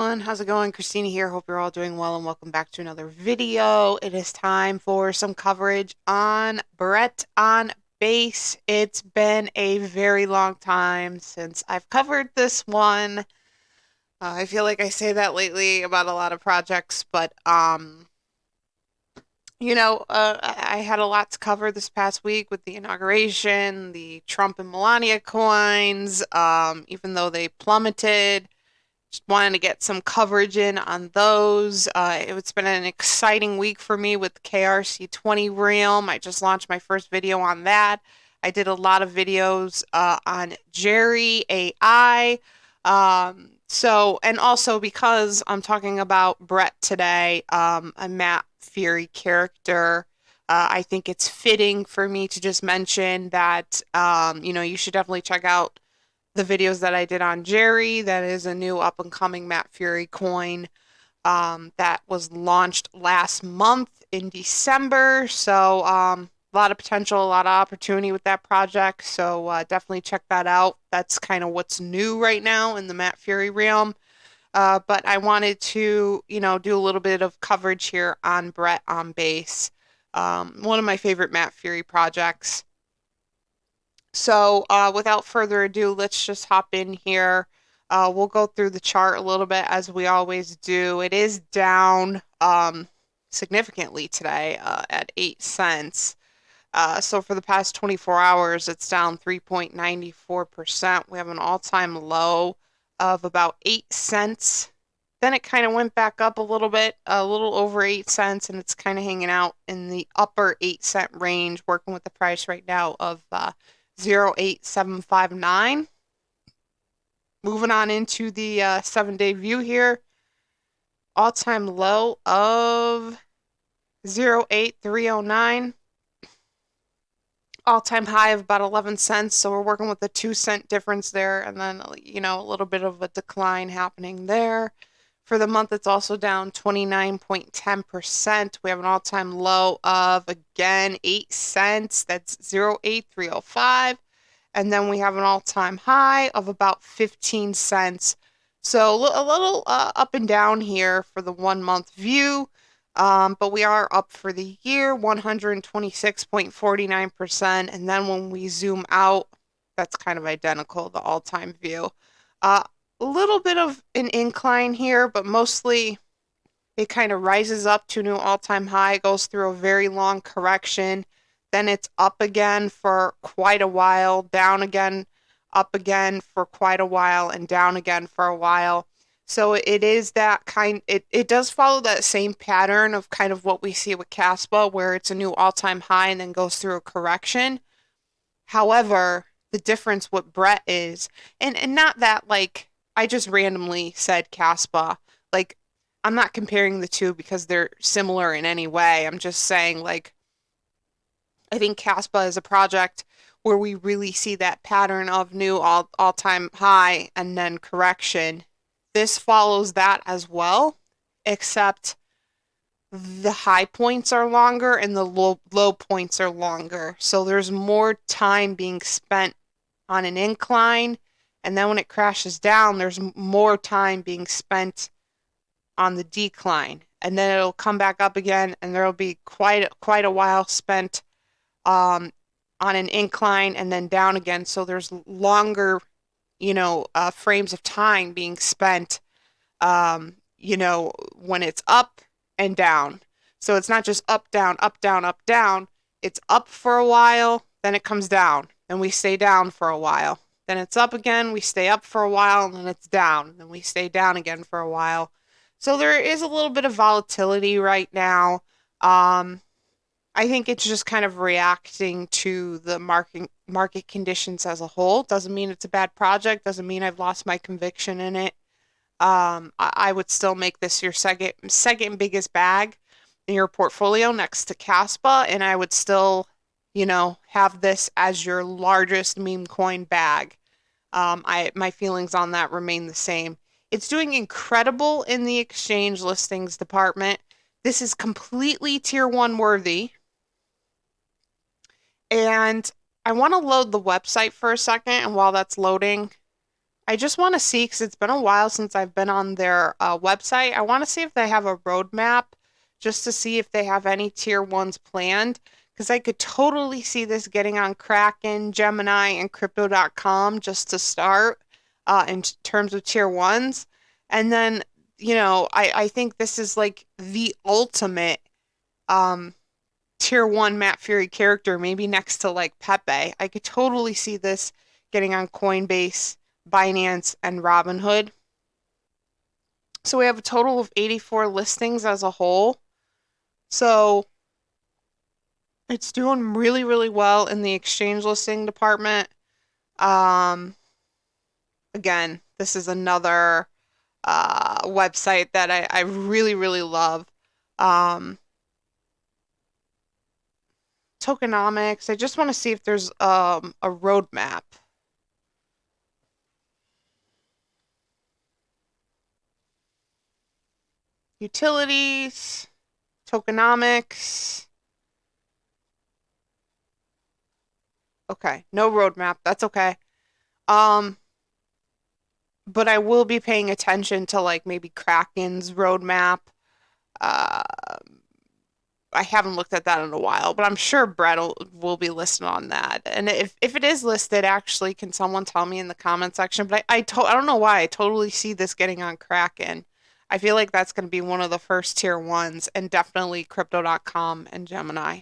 everyone, how's it going? Christina here. Hope you're all doing well and welcome back to another video. It is time for some coverage on Brett on Base. It's been a very long time since I've covered this one. I feel like I say that lately about a lot of projects, but I had a lot to cover this past week with the inauguration, the Trump and Melania coins, even though they plummeted. Just wanted to get some coverage in on those. It's been an exciting week for me with KRC20 Realm. I just launched my first video on that. I did a lot of videos on Jerry AI. And also because I'm talking about Brett today, a Matt Fury character, I think it's fitting for me to just mention that, you should definitely check out the videos that I did on Jerry. That is a new up and coming Matt Fury coin that was launched last month in December. So a lot of potential, a lot of opportunity with that project. So definitely check that out. That's kind of what's new right now in the Matt Fury realm. But I wanted to, do a little bit of coverage here on Brett on Base. One of my favorite Matt Fury projects. So, without further ado, let's just hop in here. We'll go through the chart a little bit as we always do. It is down significantly today at 8 cents. So for the past 24 hours, it's down 3.94%. We have an all-time low of about 8 cents. Then it kind of went back up a little bit, a little over 8 cents, and it's kind of hanging out in the upper 8-cent range, working with the price right now of 0.8759. Moving on into the 7-day view here. All-time low of 0.8309. All-time high of about 11 cents. So we're working with a 2-cent difference there. And then, a little bit of a decline happening there. For the month, it's also down 29.10%. We have an all-time low of, again, 8 cents. That's 0.8305. And then we have an all-time high of about 15 cents. So a little up and down here for the 1-month view. But we are up for the year, 126.49%. And then when we zoom out, that's kind of identical, the all-time view. A little bit of an incline here, but mostly it kind of rises up to a new all-time high, goes through a very long correction. Then it's up again for quite a while, down again, up again for quite a while, and down again for a while. So it is that it does follow that same pattern of kind of what we see with Caspa, where it's a new all-time high and then goes through a correction. However, the difference with Brett is, and not that like I just randomly said Caspa, like I'm not comparing the two because they're similar in any way. I'm just saying like I think Caspa is a project where we really see that pattern of new all-time high and then correction. This follows that as well, except the high points are longer and the low points are longer. So there's more time being spent on an incline, and then when it crashes down, there's more time being spent on the decline. And then it'll come back up again, and there'll be quite a while spent on an incline and then down again. So there's longer, frames of time being spent, when it's up and down. So it's not just up, down, up, down, up, down. It's up for a while, then it comes down, and we stay down for a while. Then it's up again, we stay up for a while, and then it's down, and then we stay down again for a while. So there is a little bit of volatility right now. I think it's just kind of reacting to the market conditions as a whole. Doesn't mean it's a bad project. Doesn't mean I've lost my conviction in it. I would still make this your second biggest bag in your portfolio next to Caspa, and I would still, have this as your largest meme coin bag. My feelings on that remain the same. It's doing incredible in the exchange listings department. This is completely tier 1 worthy. And I want to load the website for a second, and while that's loading, I just want to see because it's been a while since I've been on their website. I want to see if they have a roadmap just to see if they have any tier ones planned because I could totally see this getting on Kraken, Gemini, and crypto.com just to start in terms of tier ones. And then, I think this is like the ultimate um, tier one Matt Fury character, maybe next to like Pepe. I could totally see this getting on Coinbase, Binance, and Robinhood. So we have a total of 84 listings as a whole. So it's doing really, really well in the exchange listing department. Um, Again, this is another website that I really, really love. Um, Tokenomics. I just want to see if there's a roadmap. Utilities, tokenomics. Okay, no roadmap. That's okay. Um, but I will be paying attention to like maybe Kraken's roadmap. Uh, I haven't looked at that in a while, but I'm sure Brett will be listed on that. And if it is listed, actually, can someone tell me in the comment section? But I don't know why I totally see this getting on Kraken. I feel like that's going to be one of the first tier ones, and definitely Crypto.com and Gemini.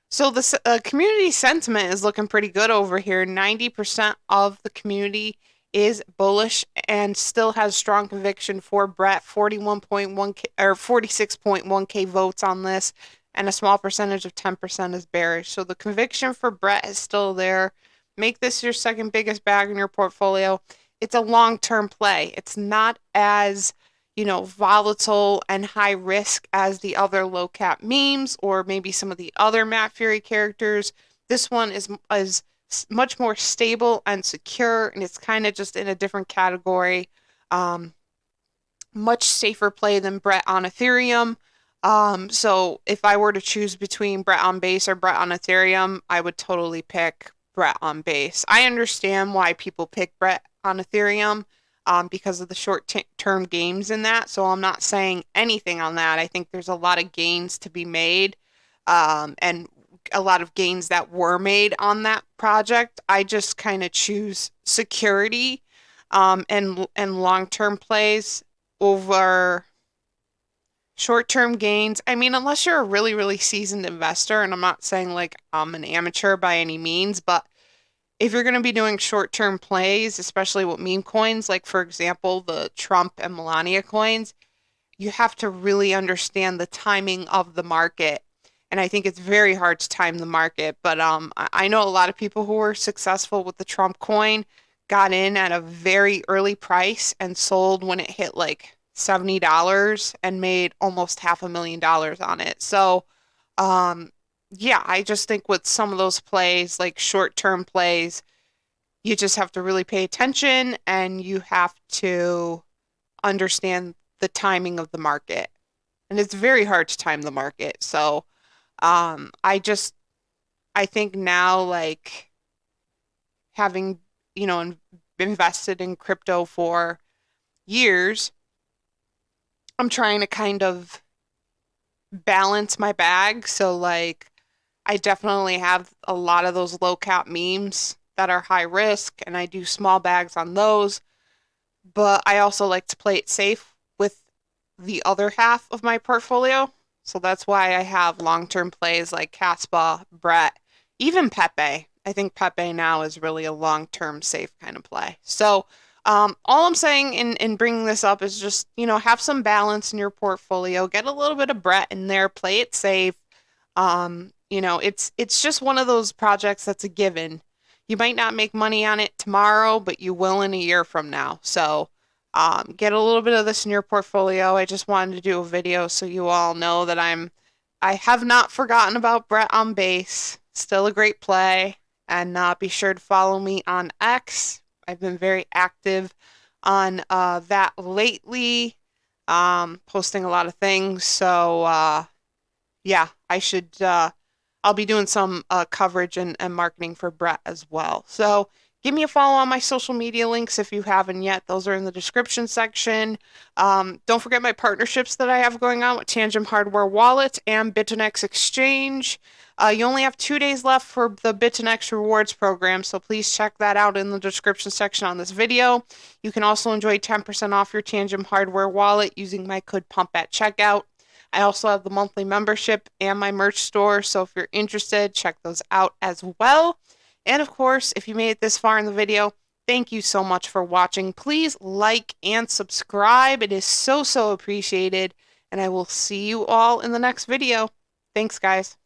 So the community sentiment is looking pretty good over here. 90% of the community is bullish and still has strong conviction for Brett. 41.1K or 46.1K votes on this, and a small percentage of 10% is bearish. So the conviction for Brett is still there. Make this your second biggest bag in your portfolio. It's a long-term play. It's not as volatile and high risk as the other low cap memes or maybe some of the other Matt Fury characters. This one is much more stable and secure, and it's kind of just in a different category. Um, Much safer play than Brett on Ethereum. So if I were to choose between Brett on base or Brett on Ethereum, I would totally pick Brett on base. I understand why people pick Brett on Ethereum, because of the short-term gains in that. So I'm not saying anything on that. I think there's a lot of gains to be made, and a lot of gains that were made on that project. I just kind of choose security, and long-term plays over short-term gains. I mean, unless you're a really, really seasoned investor, and I'm not saying like I'm an amateur by any means, but if you're going to be doing short-term plays, especially with meme coins, like for example, the Trump and Melania coins, you have to really understand the timing of the market. And I think it's very hard to time the market. But I know a lot of people who were successful with the Trump coin got in at a very early price and sold when it hit like $70 and made almost $500,000 on it. So, um, yeah, I just think with some of those plays, like short-term plays, you just have to really pay attention and you have to understand the timing of the market. And it's very hard to time the market. So, I think now, like having, you know, invested in crypto for years, I'm trying to kind of balance my bag. So, like, I definitely have a lot of those low cap memes that are high risk, and I do small bags on those. But I also like to play it safe with the other half of my portfolio. So that's why I have long-term plays like Caspa, Brett, even Pepe. I think Pepe now is really a long-term safe kind of play. So, all I'm saying in bringing this up is just, have some balance in your portfolio. Get a little bit of Brett in there, play it safe. It's just one of those projects that's a given. You might not make money on it tomorrow, but you will in a year from now. So, get a little bit of this in your portfolio. I just wanted to do a video so you all know that I have not forgotten about Brett on base. Still a great play. And be sure to follow me on X. I've been very active on that lately, posting a lot of things. So, yeah, I'll be doing some coverage and marketing for Brett as well. So Give me a follow on my social media links if you haven't yet. Those are in the description section. Don't forget my partnerships that I have going on with Tangent Hardware Wallet and BITUNIX Exchange. You only have 2 days left for the BITUNIX Rewards program, so please check that out in the description section on this video. You can also enjoy 10% off your Tangent Hardware Wallet using my code PUMP at checkout. I also have the monthly membership and my merch store, so if you're interested, check those out as well. And of course, if you made it this far in the video, thank you so much for watching. Please like and subscribe. It is so, so appreciated. And I will see you all in the next video. Thanks, guys.